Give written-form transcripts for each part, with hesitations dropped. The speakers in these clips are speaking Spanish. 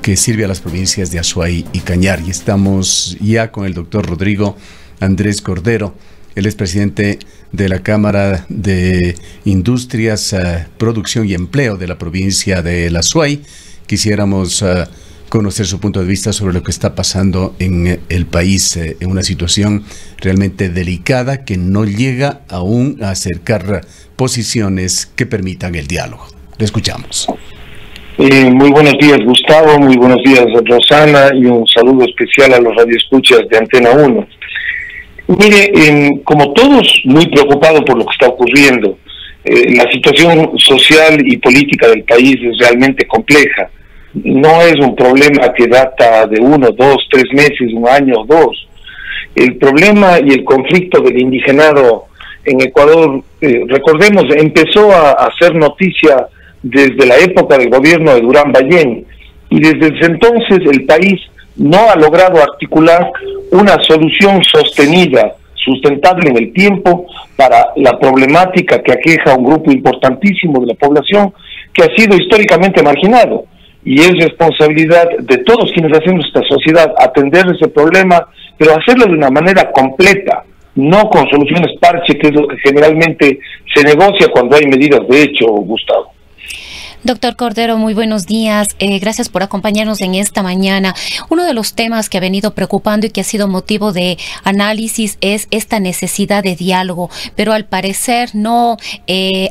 que sirve a las provincias de Azuay y Cañar. Y estamos ya con el doctor Rodrigo Andrés Cordero. Él es presidente de la Cámara de Industrias, Producción y Empleo de la provincia de La Azuay. Quisiéramos conocer su punto de vista sobre lo que está pasando en el país, en una situación realmente delicada que no llega aún a acercar posiciones que permitan el diálogo. Le escuchamos. Muy buenos días, Gustavo, muy buenos días, Rosana, y un saludo especial a los radioescuchas de Antena 1. Mire, como todos, muy preocupados por lo que está ocurriendo. La situación social y política del país es realmente compleja. No es un problema que data de 1, 2, 3 meses, un año o 2. El problema y el conflicto del indigenado en Ecuador, recordemos, empezó a hacer noticia desde la época del gobierno de Durán Ballén, y desde ese entonces el país no ha logrado articular una solución sostenida, sustentable en el tiempo, para la problemática que aqueja a un grupo importantísimo de la población que ha sido históricamente marginado. Y es responsabilidad de todos quienes hacemos esta sociedad atender ese problema, pero hacerlo de una manera completa, no con soluciones parche, que es lo que generalmente se negocia cuando hay medidas de hecho, Gustavo. Doctor Cordero, muy buenos días. Gracias por acompañarnos en esta mañana. Uno de los temas que ha venido preocupando y que ha sido motivo de análisis es esta necesidad de diálogo, pero al parecer no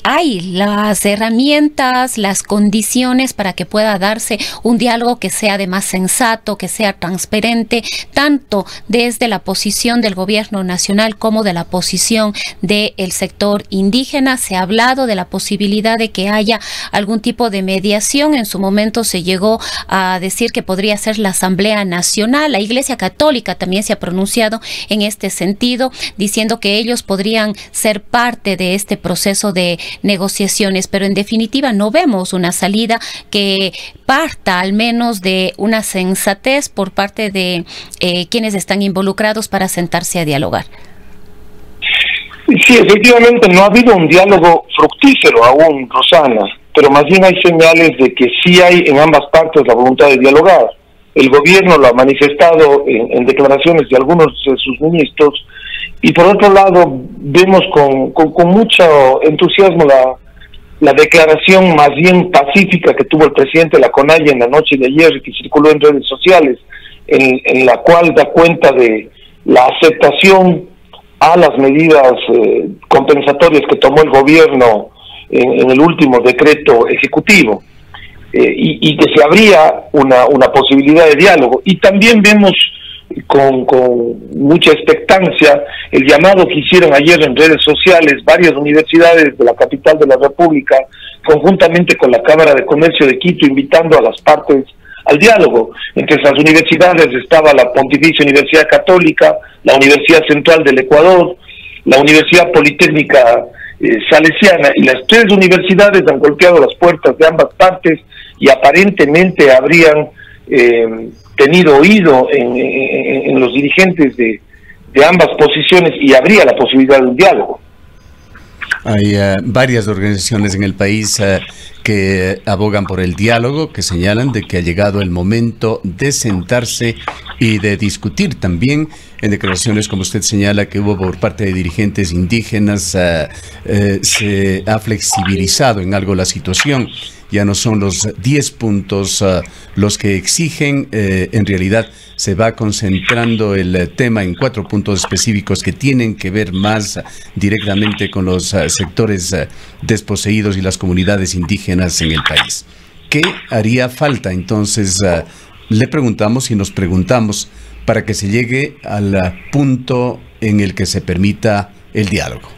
hay las herramientas, las condiciones para que pueda darse un diálogo que sea además sensato, que sea transparente, tanto desde la posición del gobierno nacional como de la posición del sector indígena. Se ha hablado de la posibilidad de que haya algún tipo de mediación. En su momento se llegó a decir que podría ser la Asamblea Nacional. La Iglesia Católica también se ha pronunciado en este sentido, diciendo que ellos podrían ser parte de este proceso de negociaciones, pero en definitiva no vemos una salida que parta al menos de una sensatez por parte de quienes están involucrados para sentarse a dialogar. Sí, efectivamente no ha habido un diálogo fructífero aún, Rosana, pero más bien hay señales de que sí hay en ambas partes la voluntad de dialogar. El gobierno lo ha manifestado en declaraciones de algunos de sus ministros, y por otro lado vemos con mucho entusiasmo la declaración más bien pacífica que tuvo el presidente de la CONAIE en la noche de ayer, que circuló en redes sociales, en la cual da cuenta de la aceptación a las medidas compensatorias que tomó el gobierno en el último decreto ejecutivo, y que se abría una posibilidad de diálogo. Y también vemos con mucha expectancia el llamado que hicieron ayer en redes sociales varias universidades de la capital de la República, conjuntamente con la Cámara de Comercio de Quito, invitando a las partes al diálogo. Entre esas universidades estaba la Pontificia Universidad Católica, la Universidad Central del Ecuador, la Universidad Politécnica Salesiana, y las 3 universidades han golpeado las puertas de ambas partes y aparentemente habrían tenido oído en los dirigentes de ambas posiciones, y habría la posibilidad de un diálogo. Hay varias organizaciones en el país que abogan por el diálogo, que señalan de que ha llegado el momento de sentarse y de discutir. También en declaraciones, como usted señala, que hubo por parte de dirigentes indígenas, se ha flexibilizado en algo la situación. Ya no son los 10 puntos los que exigen, en realidad se va concentrando el tema en 4 puntos específicos que tienen que ver más directamente con los sectores desposeídos y las comunidades indígenas en el país. ¿Qué haría falta entonces? Le preguntamos y nos preguntamos para que se llegue al punto en el que se permita el diálogo.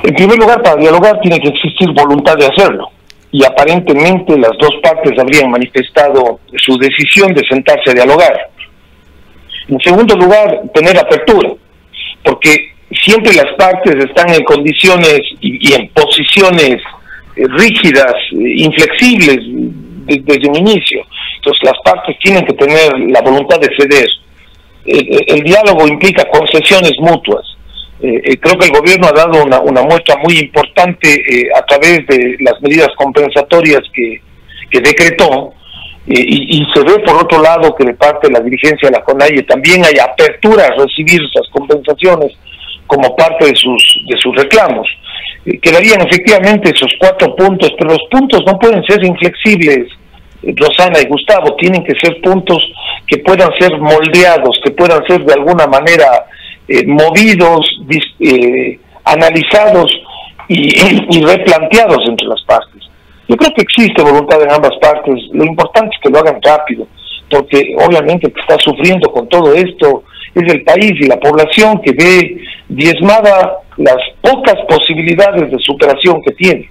En primer lugar, para dialogar tiene que existir voluntad de hacerlo, y aparentemente las dos partes habrían manifestado su decisión de sentarse a dialogar. En segundo lugar, tener apertura, porque siempre las partes están en condiciones y en posiciones rígidas, inflexibles desde un inicio. Entonces las partes tienen que tener la voluntad de ceder. El diálogo implica concesiones mutuas. Creo que el gobierno ha dado una muestra muy importante a través de las medidas compensatorias que que decretó, y se ve por otro lado que de parte de la dirigencia de la CONAIE también hay apertura a recibir esas compensaciones como parte de sus reclamos. Quedarían efectivamente esos 4 puntos, pero los puntos no pueden ser inflexibles, Rosana y Gustavo, tienen que ser puntos que puedan ser moldeados, que puedan ser de alguna manera movidos, analizados y replanteados entre las partes. Yo creo que existe voluntad en ambas partes, lo importante es que lo hagan rápido, porque obviamente el que está sufriendo con todo esto es el país y la población que ve diezmada las pocas posibilidades de superación que tiene.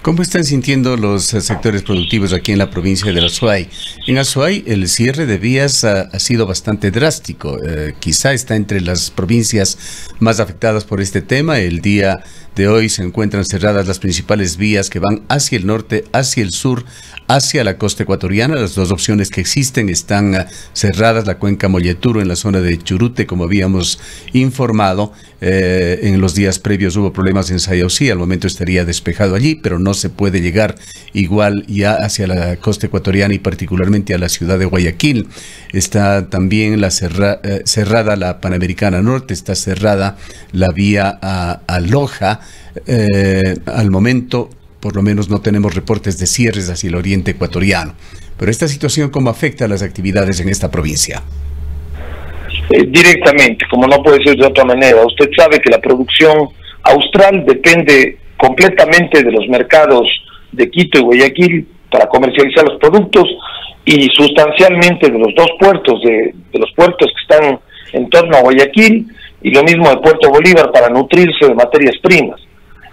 ¿Cómo están sintiendo los sectores productivos aquí en la provincia de Azuay? En Azuay el cierre de vías ha sido bastante drástico. Quizá está entre las provincias más afectadas por este tema. El día de hoy se encuentran cerradas las principales vías que van hacia el norte, hacia el sur, hacia la costa ecuatoriana. Las dos opciones que existen están cerradas. La cuenca Molleturo en la zona de Churute, como habíamos informado. En los días previos hubo problemas en Sayausí, al momento estaría despejado allí, pero no se puede llegar igual ya hacia la costa ecuatoriana y particularmente a la ciudad de Guayaquil. Está también cerrada la Panamericana Norte, está cerrada la vía a Loja. Al momento, por lo menos, no tenemos reportes de cierres hacia el oriente ecuatoriano. Pero esta situación, ¿cómo afecta a las actividades en esta provincia? Directamente, como no puede ser de otra manera. Usted sabe que la producción austral depende completamente de los mercados de Quito y Guayaquil para comercializar los productos y sustancialmente de los dos puertos, de los puertos que están en torno a Guayaquil y lo mismo de Puerto Bolívar para nutrirse de materias primas.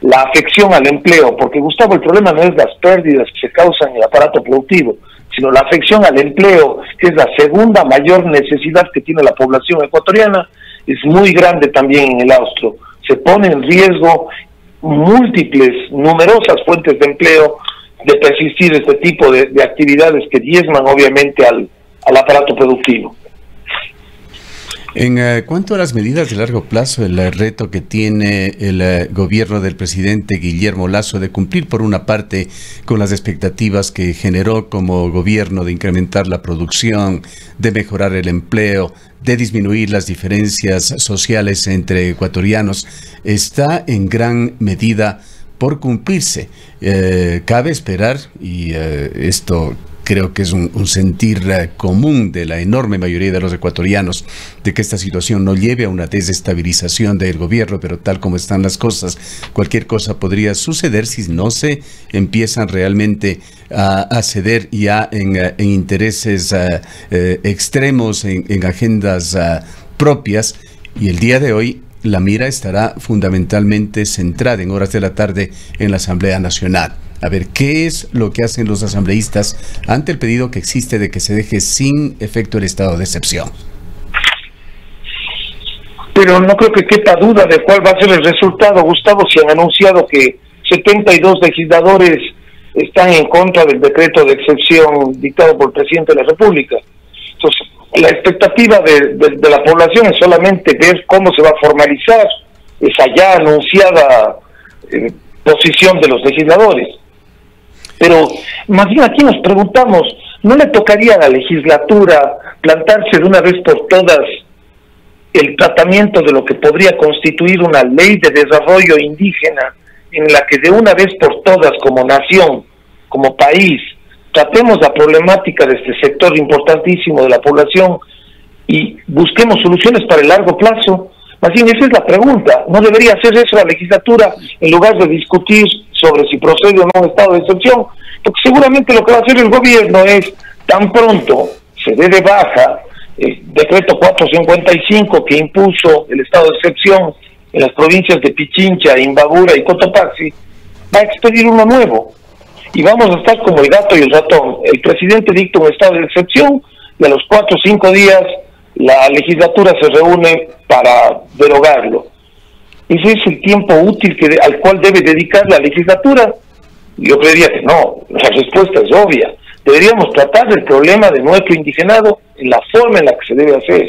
La afección al empleo, porque Gustavo, el problema no es las pérdidas que se causan en el aparato productivo, sino la afección al empleo, que es la segunda mayor necesidad que tiene la población ecuatoriana, es muy grande también en el austro. Se pone en riesgo numerosas fuentes de empleo de persistir este tipo de actividades que diezman obviamente al aparato productivo. En cuanto a las medidas de largo plazo, el reto que tiene el gobierno del presidente Guillermo Lasso de cumplir por una parte con las expectativas que generó como gobierno de incrementar la producción, de mejorar el empleo, de disminuir las diferencias sociales entre ecuatorianos, está en gran medida por cumplirse. Cabe esperar, y esto creo que es un sentir común de la enorme mayoría de los ecuatorianos, de que esta situación no lleve a una desestabilización del gobierno, pero tal como están las cosas, cualquier cosa podría suceder si no se empiezan realmente a ceder ya en intereses extremos, en agendas propias. Y el día de hoy la mira estará fundamentalmente centrada en horas de la tarde en la Asamblea Nacional. A ver, ¿qué es lo que hacen los asambleístas ante el pedido que existe de que se deje sin efecto el estado de excepción? Pero no creo que quepa duda de cuál va a ser el resultado, Gustavo, si han anunciado que 72 legisladores están en contra del decreto de excepción dictado por el presidente de la República. Entonces, la expectativa de la población es solamente ver cómo se va a formalizar esa ya anunciada posición de los legisladores. Pero más bien aquí nos preguntamos, ¿no le tocaría a la legislatura plantarse de una vez por todas el tratamiento de lo que podría constituir una ley de desarrollo indígena en la que de una vez por todas como nación, como país, tratemos la problemática de este sector importantísimo de la población y busquemos soluciones para el largo plazo? Más bien esa es la pregunta. ¿No debería hacer eso la legislatura en lugar de discutir sobre si procede o no un estado de excepción? Porque seguramente lo que va a hacer el gobierno es, tan pronto se dé de baja el decreto 455 que impuso el estado de excepción en las provincias de Pichincha, Imbabura y Cotopaxi, va a expedir uno nuevo. Y vamos a estar como el gato y el ratón. El presidente dicta un estado de excepción y a los 4 o 5 días la legislatura se reúne para derogarlo. ¿Ese es el tiempo útil al cual debe dedicar la legislatura? Yo creería que no. La respuesta es obvia. Deberíamos tratar el problema de nuestro indigenado en la forma en la que se debe hacer.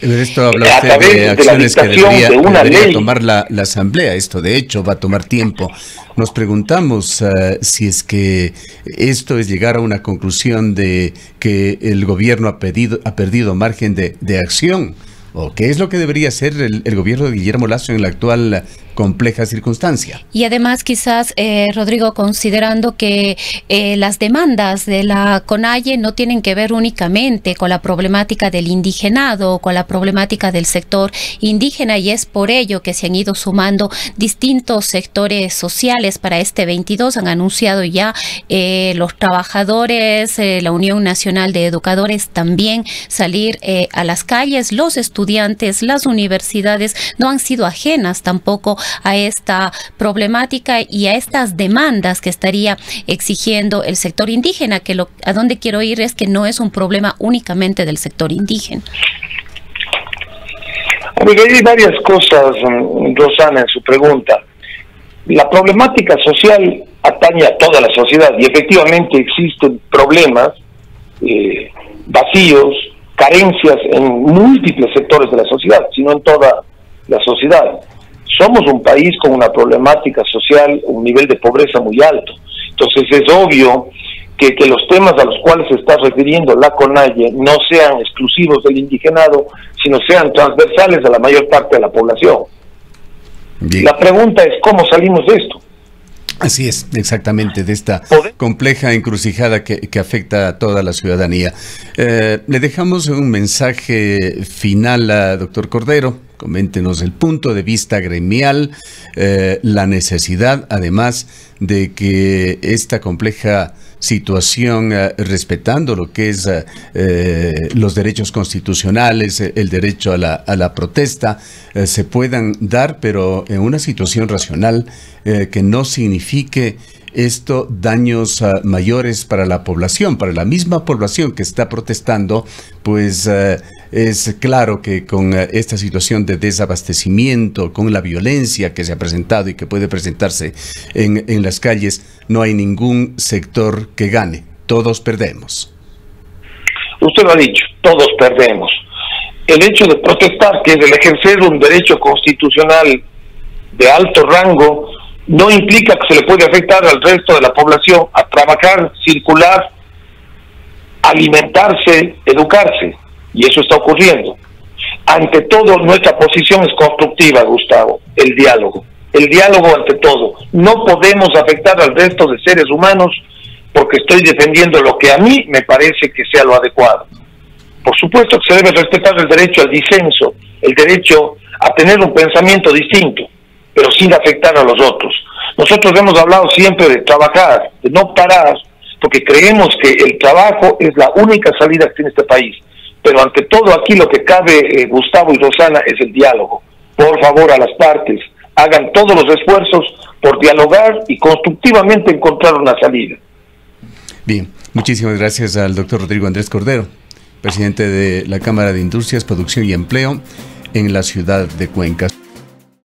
Esto habla usted de acciones que debería tomar la Asamblea. Esto de hecho va a tomar tiempo. Nos preguntamos si es que esto es llegar a una conclusión de que el gobierno ha perdido margen de acción, o qué es lo que debería hacer el gobierno de Guillermo Lasso en la actual compleja circunstancia. Y además quizás, Rodrigo, considerando que las demandas de la CONAIE no tienen que ver únicamente con la problemática del indigenado, con la problemática del sector indígena, y es por ello que se han ido sumando distintos sectores sociales para este 22. Han anunciado ya los trabajadores, la Unión Nacional de Educadores también salir a las calles. Los estudiantes, las universidades no han sido ajenas tampoco a esta problemática y a estas demandas que estaría exigiendo el sector indígena, que a donde quiero ir es que no es un problema únicamente del sector indígena. Hay varias cosas, Rosana, en su pregunta. La problemática social atañe a toda la sociedad y efectivamente existen problemas, vacíos, carencias en múltiples sectores de la sociedad, sino en toda la sociedad. Somos un país con una problemática social, un nivel de pobreza muy alto. Entonces es obvio que los temas a los cuales se está refiriendo la CONAIE no sean exclusivos del indigenado, sino sean transversales a la mayor parte de la población. Bien. La pregunta es, ¿cómo salimos de esto? Así es, exactamente, de esta compleja encrucijada que afecta a toda la ciudadanía. Le dejamos un mensaje final a doctor Cordero. Coméntenos el punto de vista gremial, la necesidad, además, de que esta compleja situación, respetando lo que es los derechos constitucionales, el derecho a la protesta, se puedan dar, pero en una situación racional que no signifique esto daños mayores para la población, para la misma población que está protestando. Pues es claro que con esta situación de desabastecimiento, con la violencia que se ha presentado y que puede presentarse en las calles, no hay ningún sector que gane. Todos perdemos. Usted lo ha dicho, todos perdemos. El hecho de protestar, que es el ejercer un derecho constitucional de alto rango, no implica que se le puede afectar al resto de la población a trabajar, circular, alimentarse, educarse, y eso está ocurriendo. Ante todo, nuestra posición es constructiva, Gustavo, el diálogo ante todo. No podemos afectar al resto de seres humanos porque estoy defendiendo lo que a mí me parece que sea lo adecuado. Por supuesto que se debe respetar el derecho al disenso, el derecho a tener un pensamiento distinto, pero sin afectar a los otros. Nosotros hemos hablado siempre de trabajar, de no parar, porque creemos que el trabajo es la única salida que tiene este país. Pero ante todo aquí lo que cabe, Gustavo y Rosana, es el diálogo. Por favor, a las partes, hagan todos los esfuerzos por dialogar y constructivamente encontrar una salida. Bien, muchísimas gracias al doctor Rodrigo Andrés Cordero, presidente de la Cámara de Industrias, Producción y Empleo en la ciudad de Cuenca.